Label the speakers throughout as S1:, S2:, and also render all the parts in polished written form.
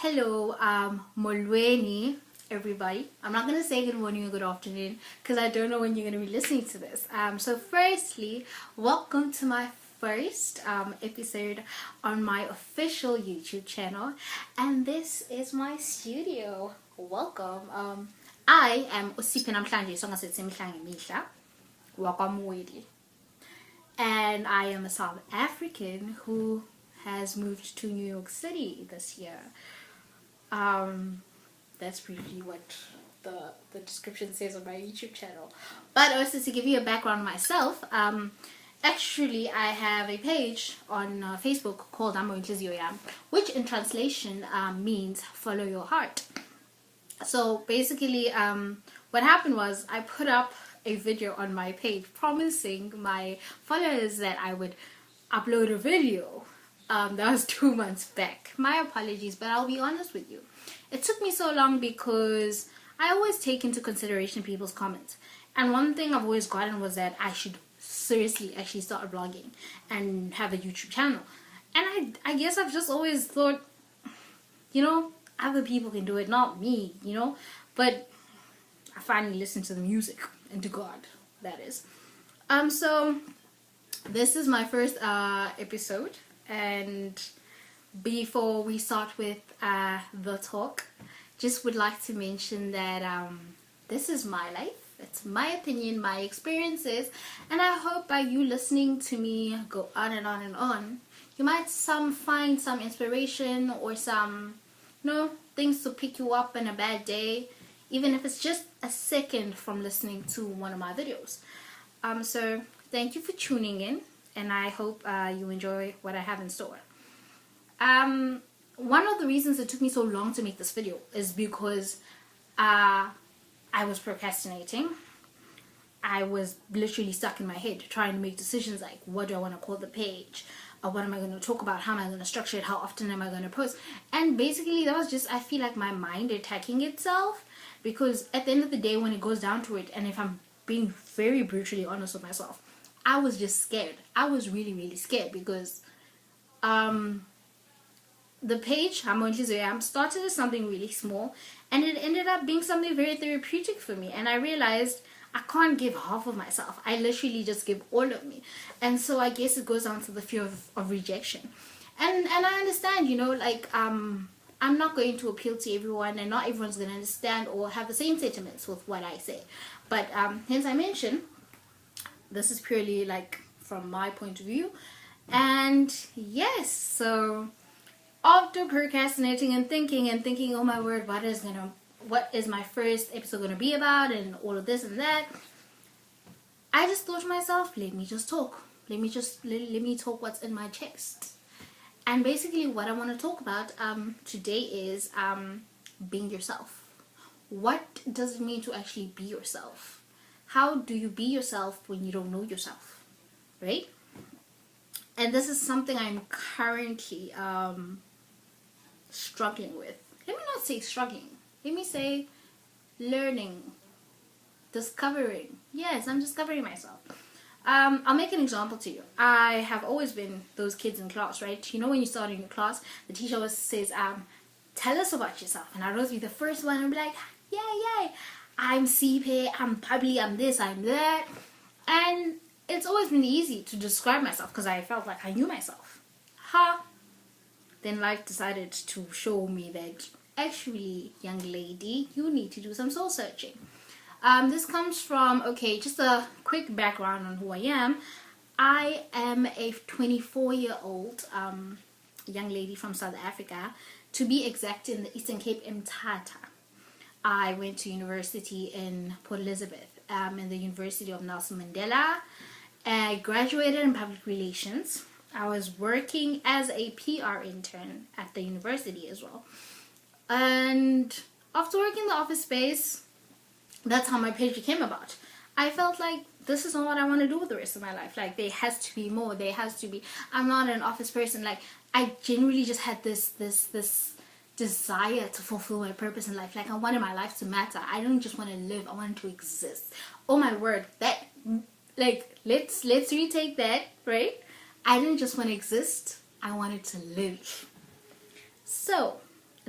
S1: Hello, Molweni, everybody. I'm not gonna say good morning or good afternoon because I don't know when you're gonna be listening to this. So firstly, welcome to my first episode on my official YouTube channel, and this is my studio. Welcome. I am Siphe Mwellie, so Mwellie, and I am a South African who has moved to New York City this year. That's briefly what the description says on my YouTube channel. But also to give you a background on myself, actually I have a page on Facebook called Siphe, which in translation means follow your heart. So basically, what happened was I put up a video on my page promising my followers that I would upload a video. That was 2 months back. My apologies, but I'll be honest with you. It took me so long because I always take into consideration people's comments. And one thing I've always gotten was that I should seriously actually start blogging and have a YouTube channel. And I guess I've just always thought, other people can do it, not me, But I finally listened to the music and to God, that is. So this is my first episode. And before we start with the talk, just would like to mention that this is my life. It's my opinion, my experiences, and I hope by you listening to me go on and on and on, you might find some inspiration or some things to pick you up in a bad day, even if it's just a second from listening to one of my videos. So thank you for tuning in, and I hope you enjoy what I have in store. One of the reasons it took me so long to make this video is because I was procrastinating. I was literally stuck in my head trying to make decisions like, what do I want to call the page? What am I going to talk about? How am I going to structure it? How often am I going to post? And basically that was just, I feel like my mind attacking itself, because at the end of the day, when it goes down to it, and if I'm being very brutally honest with myself, I was just scared. I was really, really scared because the page Siphe started as something really small, and it ended up being something very therapeutic for me. And I realized I can't give half of myself. I literally just give all of me. And so I guess it goes down to the fear of rejection. And I understand, I'm not going to appeal to everyone, and not everyone's going to understand or have the same sentiments with what I say. But hence I mentioned, this is purely like from my point of view. And yes, so after procrastinating and thinking, oh my word, what is my first episode gonna be about, and all of this and that, I just thought to myself, let me just talk. Let me talk what's in my chest. And basically what I want to talk about today is being yourself. What does it mean to actually be yourself? How do you be yourself when you don't know yourself, right? And this is something I'm currently struggling with. Let me not say struggling. Let me say learning, discovering. Yes, I'm discovering myself. I'll make an example to you. I have always been those kids in class, right? When you start in your class, the teacher always says, tell us about yourself. And I'd always be the first one and be like, yay, I'm Siphe, I'm bubbly, I'm this, I'm that. And it's always been easy to describe myself because I felt like I knew myself. Then life decided to show me that actually, young lady, you need to do some soul searching. This comes from, just a quick background on who I am. I am a 24-year-old young lady from South Africa, to be exact in the Eastern Cape, Mthatha. I went to university in Port Elizabeth, in the University of Nelson Mandela. I graduated in public relations. I was working as a PR intern at the university as well. And after working in the office space, that's how my page came about. I felt like this is not what I want to do with the rest of my life. Like, there has to be more. There has to be. I'm not an office person. Like, I genuinely just had this desire to fulfill my purpose in life. Like, I wanted my life to matter. I didn't just want to live. I wanted to exist. Oh my word. That, like, let's retake that, right? I didn't just want to exist. I wanted to live. So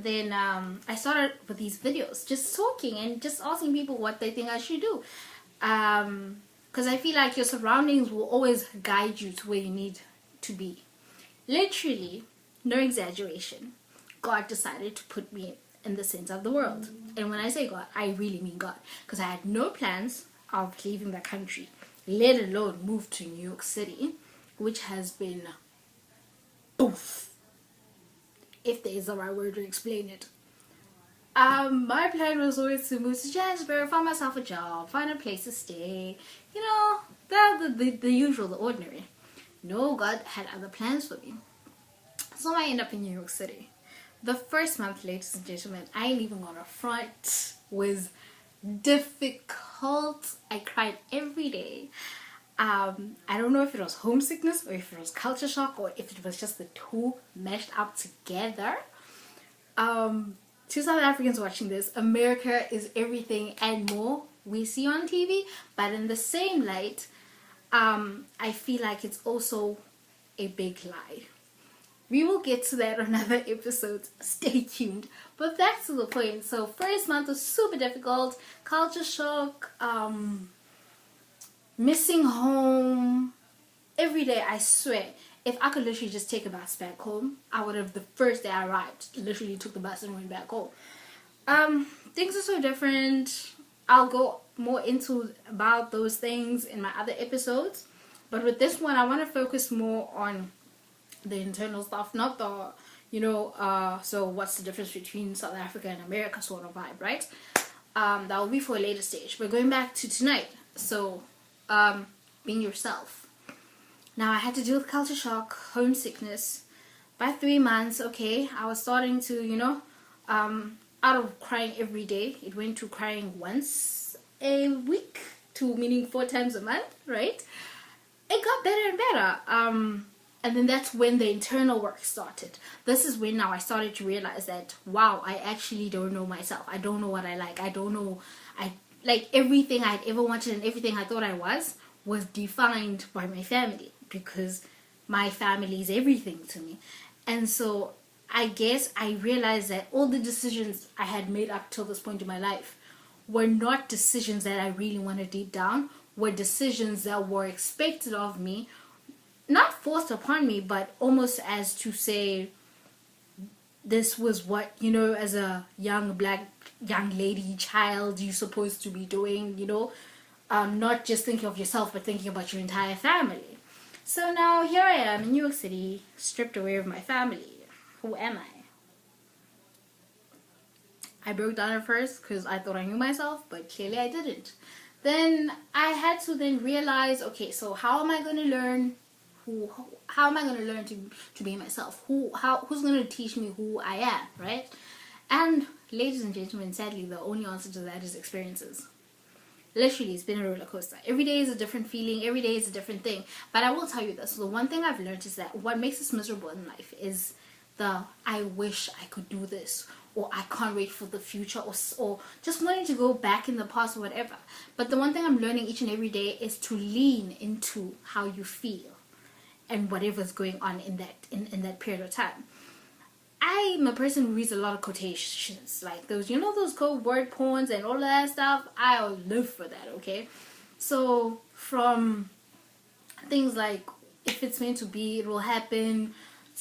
S1: then I started with these videos, just talking and just asking people what they think I should do. Because I feel like your surroundings will always guide you to where you need to be. Literally, no exaggeration, God decided to put me in the center of the world. And when I say God, I really mean God. Because I had no plans of leaving the country, let alone move to New York City, which has been poof, if there is the right word to explain it. My plan was always to move to Johannesburg, find myself a job, find a place to stay, you know, the usual, the ordinary. No, God had other plans for me. So I end up in New York City. The first month, ladies and gentlemen, I ain't even gonna front, was difficult. I cried every day. I don't know if it was homesickness or if it was culture shock or if it was just the two meshed up together. To South Africans watching this, America is everything and more we see on TV, but in the same light, I feel like it's also a big lie. We will get to that on other episodes. Stay tuned. But back to the point. So first month was super difficult. Culture shock. Missing home. Every day, I swear. If I could literally just take a bus back home, I would have, the first day I arrived, literally took the bus and went back home. Things are so different. I'll go more into about those things in my other episodes. But with this one, I want to focus more on the internal stuff, not the, you know, so what's the difference between South Africa and America sort of vibe, right? That will be for a later stage. But going back to tonight, so being yourself. Now I had to deal with culture shock, homesickness. By 3 months, okay, I was starting to, you know, out of crying every day, it went to crying once a week, to meaning 4 times a month, right? It got better and better. And then that's when the internal work started. This is when now I started to realize that, wow, I actually don't know myself. I don't know what I like. I don't know. Like everything I'd ever wanted and everything I thought I was defined by my family, because my family is everything to me. And so I guess I realized that all the decisions I had made up till this point in my life were not decisions that I really wanted deep down, were decisions that were expected of me, not forced upon me, but almost as to say, this was what, you know, as a young black young lady child you're supposed to be doing, you know, not just thinking of yourself but thinking about your entire family. So now here I am in New York City, stripped away of my family. Who am I? I broke down at first because I thought I knew myself, but clearly I didn't. Then I had to then realize, okay, so how am I going to learn? How am I going to learn to be myself? Who's going to teach me who I am, right? And ladies and gentlemen, sadly, the only answer to that is experiences. Literally, it's been a roller coaster. Every day is a different feeling. Every day is a different thing. But I will tell you this. The one thing I've learned is that what makes us miserable in life is the I wish I could do this, or I can't wait for the future, or just wanting to go back in the past or whatever. But the one thing I'm learning each and every day is to lean into how you feel and whatever's going on in that period of time. I'm a person who reads a lot of quotations, like those, you know, those code word porns and all of that stuff. I'll live for that, okay? So from things like, if it's meant to be, it will happen,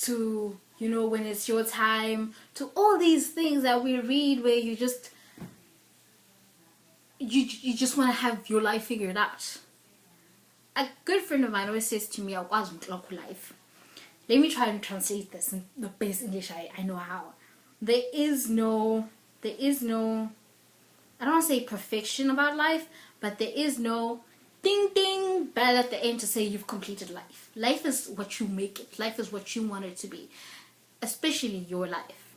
S1: to, you know, when it's your time, to all these things that we read where you just want to have your life figured out. A good friend of mine always says to me, life. Let me try and translate this in the best English I know how. There is no, I don't want to say perfection about life, but there is no ding ding bell at the end to say you've completed life. Life is what you make it. Life is what you want it to be, especially your life.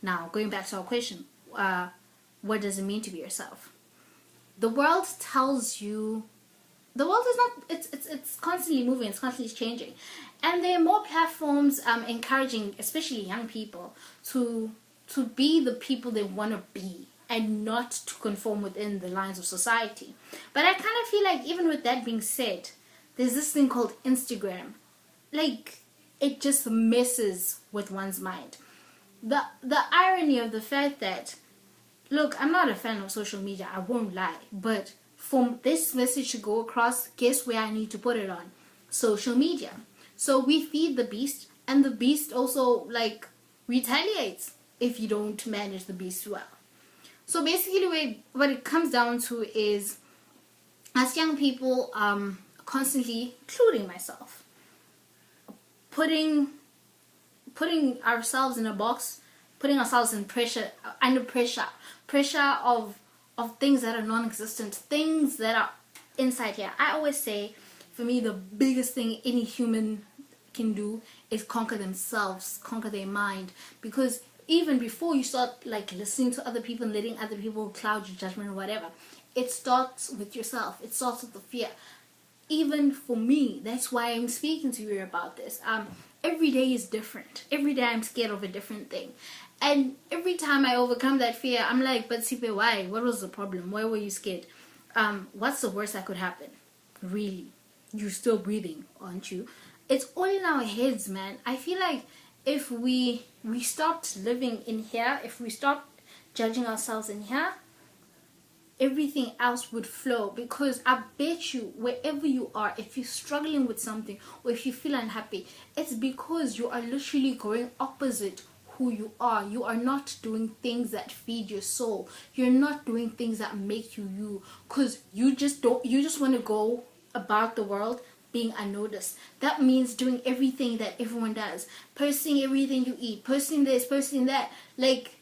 S1: Now, going back to our question, what does it mean to be yourself? The world tells you, the world is not, it's constantly moving, it's constantly changing. And there are more platforms encouraging, especially young people, to be the people they want to be and not to conform within the lines of society. But I kind of feel like, even with that being said, there's this thing called Instagram. Like, it just messes with one's mind. the irony of the fact that, look, I'm not a fan of social media, I won't lie, but for this message to go across, guess where I need to put it on? Social media. So we feed the beast, and the beast also like retaliates if you don't manage the beast well. So basically what it comes down to is, as young people, constantly, including myself, putting ourselves in a box, putting ourselves in under pressure of things that are non-existent, things that are inside here. I always say, for me, the biggest thing any human can do is conquer themselves, conquer their mind, because even before you start like listening to other people and letting other people cloud your judgment or whatever, it starts with yourself. It starts with the fear. Even for me, that's why I'm speaking to you about this. Every day is different. Every day I'm scared of a different thing. And every time I overcome that fear, I'm like, but Siphe, why? What was the problem? Why were you scared? What's the worst that could happen? Really? You're still breathing, aren't you? It's all in our heads, man. I feel like if we stopped living in here, if we stopped judging ourselves in here, everything else would flow. Because I bet you, wherever you are, if you're struggling with something or if you feel unhappy, it's because you are literally going opposite who you are. You are not doing things that feed your soul. You're not doing things that make you, because you just want to go about the world being unnoticed. That means doing everything that everyone does, posting everything you eat, posting this, posting that. Like,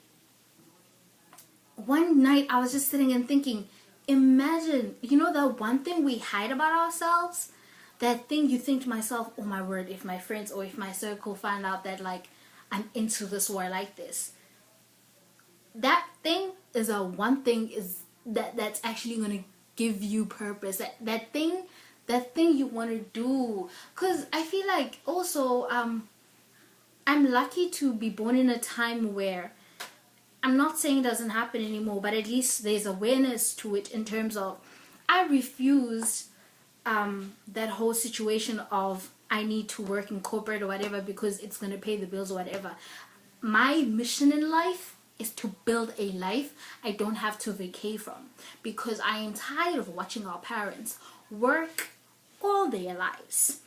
S1: one night I was just sitting and thinking, imagine, you know, that one thing we hide about ourselves, that thing you think to myself, oh my word, if my friends or if my circle find out that like I'm into this or I like this, that thing is one thing is that's actually gonna give you purpose. That thing you want to do. Because I feel like also I'm lucky to be born in a time where, I'm not saying it doesn't happen anymore, but at least there's awareness to it, in terms of I refused that whole situation of I need to work in corporate or whatever because it's going to pay the bills or whatever. My mission in life is to build a life I don't have to vacate from, because I am tired of watching our parents work all their lives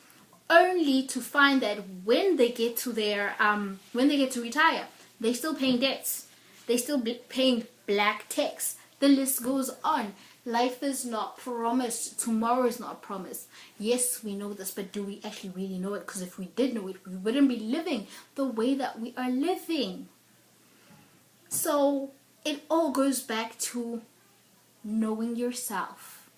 S1: only to find that when they get to retire, they're still paying debts, they're still paying black tax. The list goes on. Life is not promised. Tomorrow is not promised. Yes, we know this, but do we actually really know it? Because if we did know it, we wouldn't be living the way that we are living. So it all goes back to knowing yourself.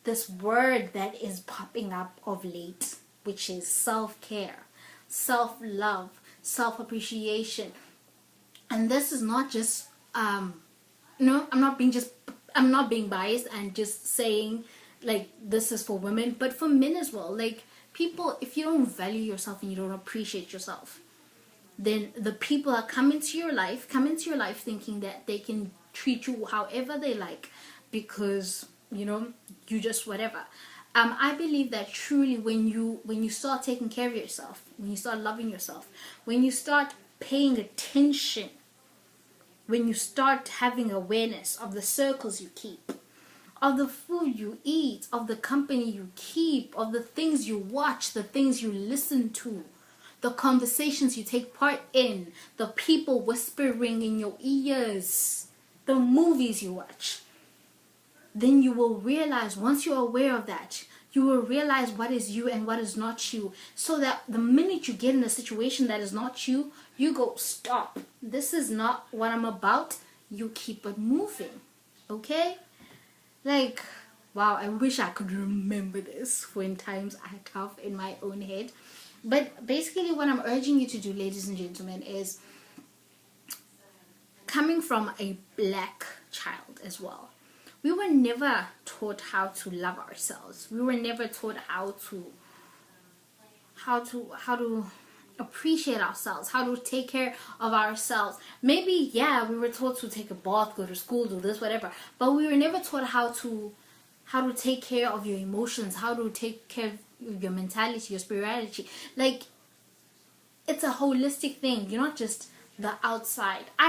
S1: This word that is popping up of late, which is self-care, self-love, self-appreciation. And this is not just no, I'm not being biased and just saying like this is for women, but for men as well. Like, people, if you don't value yourself and you don't appreciate yourself, then the people that come into your life thinking that they can treat you however they like because, you know, you just whatever. I believe that truly when you start taking care of yourself, when you start loving yourself, when you start paying attention, when you start having awareness of the circles you keep, of the food you eat, of the company you keep, of the things you watch, the things you listen to, the conversations you take part in, the people whispering in your ears, the movies you watch, then you will realize, once you're aware of that, you will realize what is you and what is not you. So that the minute you get in a situation that is not you, you go, stop. This is not what I'm about. You keep it moving. Okay? Like, wow, I wish I could remember this when times are tough in my own head. But basically what I'm urging you to do, ladies and gentlemen, is coming from a black child as well. We were never taught how to love ourselves. We were never taught how to appreciate ourselves, how to take care of ourselves. Maybe, yeah, we were taught to take a bath, go to school, do this, whatever. But we were never taught how to take care of your emotions, how to take care of your mentality, your spirituality. Like, it's a holistic thing. You're not just the outside. I